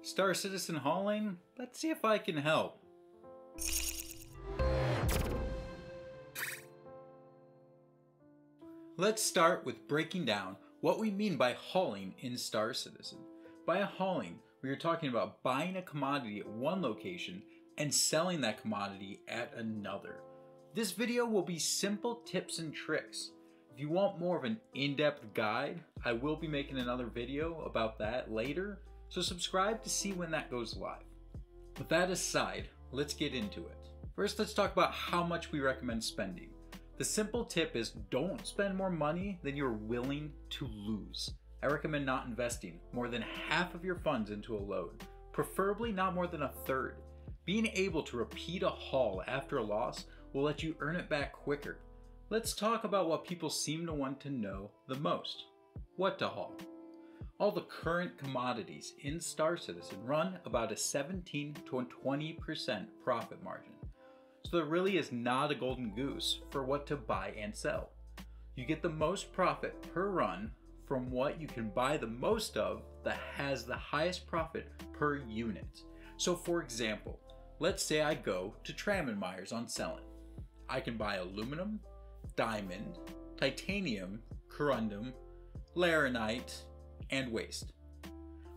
Star Citizen hauling? Let's see if I can help. Let's start with breaking down what we mean by hauling in Star Citizen. By hauling, we are talking about buying a commodity at one location and selling that commodity at another. This video will be simple tips and tricks. If you want more of an in-depth guide, I will be making another video about that later, so subscribe to see when that goes live. With that aside, let's get into it. First, let's talk about how much we recommend spending. The simple tip is don't spend more money than you're willing to lose. I recommend not investing more than half of your funds into a load, preferably not more than a third. Being able to repeat a haul after a loss will let you earn it back quicker. Let's talk about what people seem to want to know the most. What to haul. All the current commodities in Star Citizen run about a 17 to 20% profit margin. So there really is not a golden goose for what to buy and sell. You get the most profit per run from what you can buy the most of that has the highest profit per unit. So for example, let's say I go to Tram and Meyers on Cellin. I can buy aluminum, diamond, titanium, corundum, Laranite, and waste.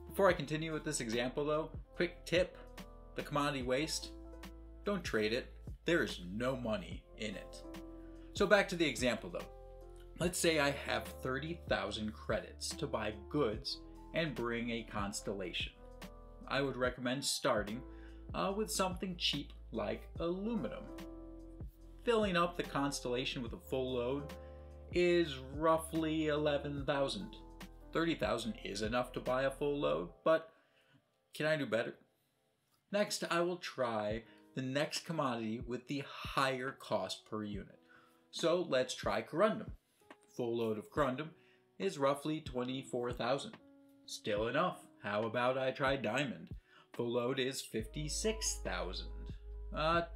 Before I continue with this example though, quick tip, the commodity waste, don't trade it. There is no money in it. So back to the example though. Let's say I have 30,000 credits to buy goods and bring a constellation. I would recommend starting with something cheap like aluminum. Filling up the constellation with a full load is roughly 11,000. 30,000 is enough to buy a full load, but can I do better? Next, I will try the next commodity with the higher cost per unit. So let's try corundum. Full load of corundum is roughly 24,000. Still enough. How about I try diamond? Full load is 56,000.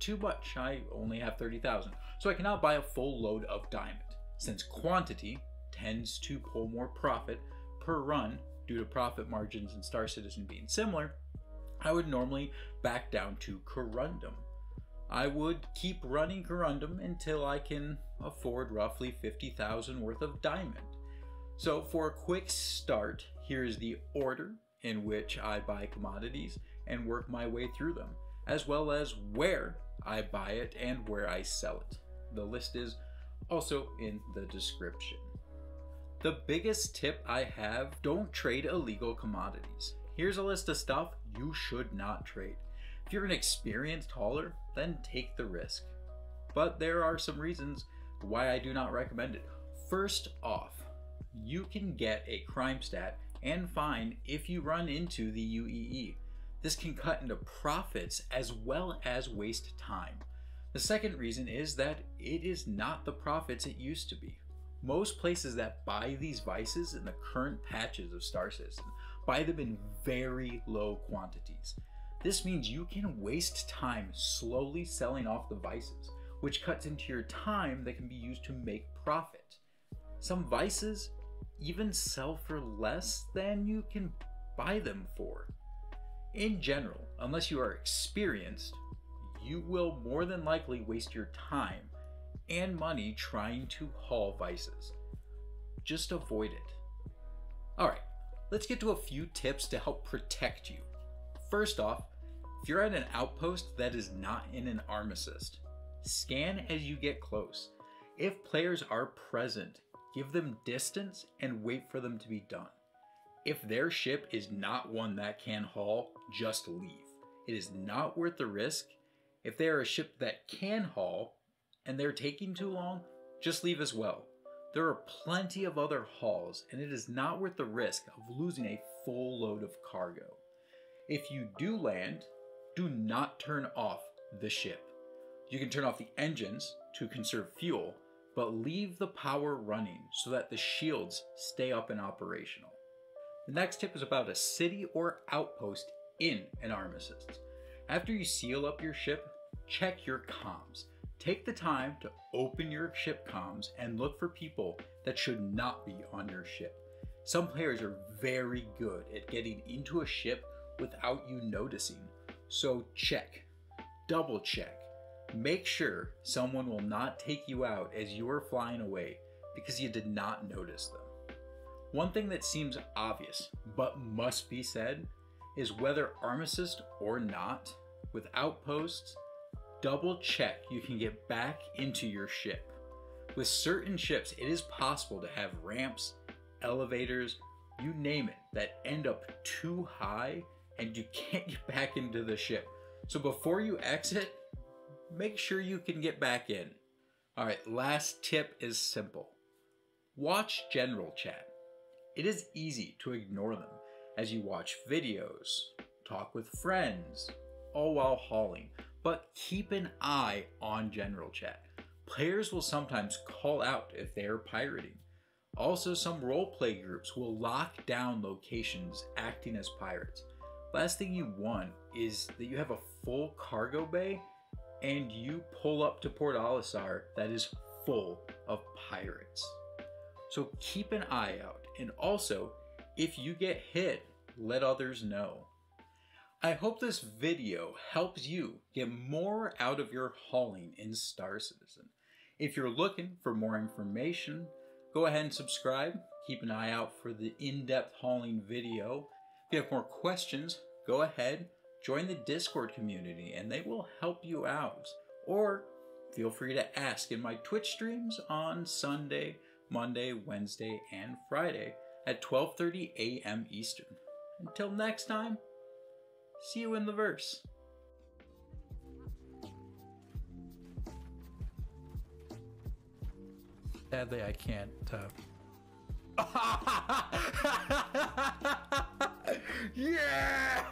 Too much. I only have 30,000. So I cannot buy a full load of diamond. Since quantity tends to pull more profit per run due to profit margins in Star Citizen being similar, I would normally back down to corundum. I would keep running corundum until I can afford roughly 50,000 worth of diamond. So for a quick start, here's the order in which I buy commodities and work my way through them, as well as where I buy it and where I sell it. The list is also in the description. The biggest tip I have, don't trade illegal commodities. Here's a list of stuff you should not trade. If you're an experienced hauler, then take the risk. But there are some reasons why I do not recommend it. First off, you can get a crime stat and fine if you run into the UEE. This can cut into profits as well as waste time. The second reason is that it is not the profits it used to be. Most places that buy these vices in the current patches of Star Citizen buy them in very low quantities. This means you can waste time slowly selling off the vices, which cuts into your time that can be used to make profit. Some vices even sell for less than you can buy them for. In general, unless you are experienced, you will more than likely waste your time and money trying to haul vices. Just avoid it. Alright, let's get to a few tips to help protect you. First off, if you're at an outpost that is not in an armistice, scan as you get close. If players are present, give them distance and wait for them to be done. If their ship is not one that can haul, just leave. It is not worth the risk. If they are a ship that can haul and they're taking too long, just leave as well. There are plenty of other hauls and it is not worth the risk of losing a full load of cargo. If you do land, do not turn off the ship. You can turn off the engines to conserve fuel, but leave the power running so that the shields stay up and operational. The next tip is about a city or outpost in an armistice. After you seal up your ship, check your comms. Take the time to open your ship comms and look for people that should not be on your ship. Some players are very good at getting into a ship without you noticing. So check, double check, make sure someone will not take you out as you are flying away because you did not notice them. One thing that seems obvious but must be said is whether armistice or not, with outposts, double check you can get back into your ship. With certain ships, it is possible to have ramps, elevators, you name it, that end up too high and you can't get back into the ship. So before you exit, make sure you can get back in. Alright, last tip is simple. Watch general chat. It is easy to ignore them as you watch videos, talk with friends, all while hauling, but keep an eye on general chat. Players will sometimes call out if they are pirating. Also, some roleplay groups will lock down locations acting as pirates. Last thing you want is that you have a full cargo bay and you pull up to Port Olisar that is full of pirates. So keep an eye out, and also, if you get hit, let others know. I hope this video helps you get more out of your hauling in Star Citizen. If you're looking for more information, go ahead and subscribe. Keep an eye out for the in-depth hauling video. If you have more questions, go ahead, join the Discord community and they will help you out. Or feel free to ask in my Twitch streams on Sunday, Monday, Wednesday, and Friday at 12:30 a.m. Eastern. Until next time, see you in the verse. Sadly, I can't. Yeah!